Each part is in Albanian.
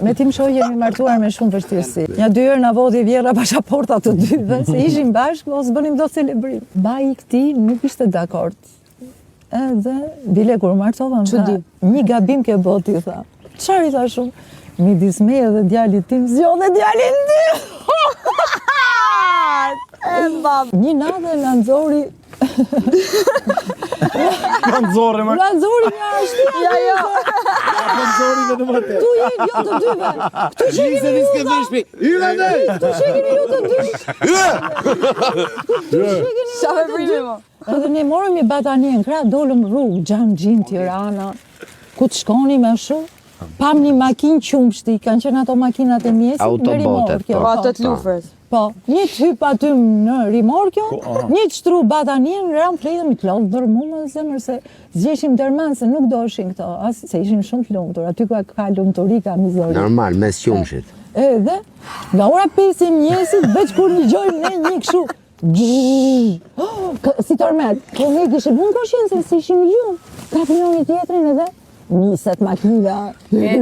Me tim shoh jemi martuar me shumë vështirësi. Një 2 herë na vodhi vjerra pasaporta të dyve, se ishim bashkë, mos bënim do celebrim. Bai i këtij nuk ishte dakord. Edhe bile kur martovam, tha, një gabim ke boti, tha. Çfarë i thash unë? Midis meje dhe djalit tim, zgjodhe djalin tim. Një natë nga nxori Nga nxori më. Nga nxori nga ashtu. Ja. Nxori vetëm atë. Tu jemi jo të dyve. Këtu që kemi ju dha. Hyra ndaj. Këtu që kemi ju të dy. Qa veprimi mo? Edhe ne morëm i batanien, krah dolëm rrugë, Xhamxhin, Tirana. Ku të shkoni me shumë? Pam një makinë qumshti, kanë qenë ato makinat e mjesit, me rimorkjo. Po ato të lufrës. Po, një të hyp aty në rimorkjo, një të shtru batanien, ram fletëm i klodh dërmu më zemër se zgjeshim dërman se nuk doshin këto, se ishim shumë të lumtur, aty ka lumturi, ka mizori. Normal, mes qumshit. Edhe, nga ora 5 e mjesit, veç kur një gjojmë ne një këshu, si tormet, po ne kishim unë koshjencën se ishim gjumë, ka njëri tjetrin edhe, niset makina. Me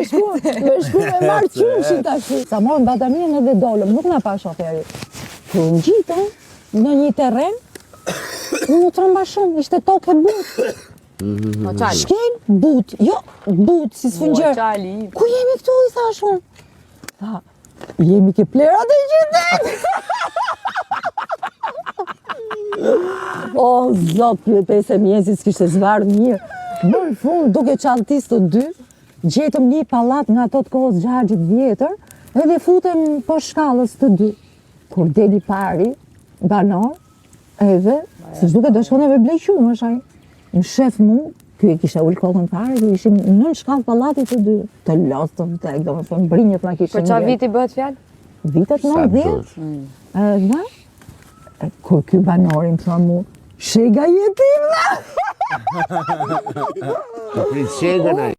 shku me marë qumshin tashi. Sa morëm batanien edhe dolëm, nuk na pa shoferi. Kur në gjitëm në një terren, në trëmba shumë, ishte tokë e butë. Shkel, butë, jo, butë, si sfungjer. Ku jemi këtu, i thash unë? Tha, jemi ke plerat e qytet. O, zot, pyetej se mjezit s'kishte zvarë mirë. Në fund, duke qaltis të dy, gjetëm një pallat nga ato të kohës Xhaxhit vjetër, edhe futem po shkallës të dy. Kur deli pari, banor, edhe, si duke do shkone me blequ, më shaj. Më shef mu, ky e kisha ullë kokën pari, ku ishim në shkallë pallatit të dy. Të lostëm, të do më thëmë, brinjët nga kishin. Për qa viti bëhet fjallë? Vitet 90. Edhe, kur ky banori më thëmë mu, shega jetim, Të prit shegën ai.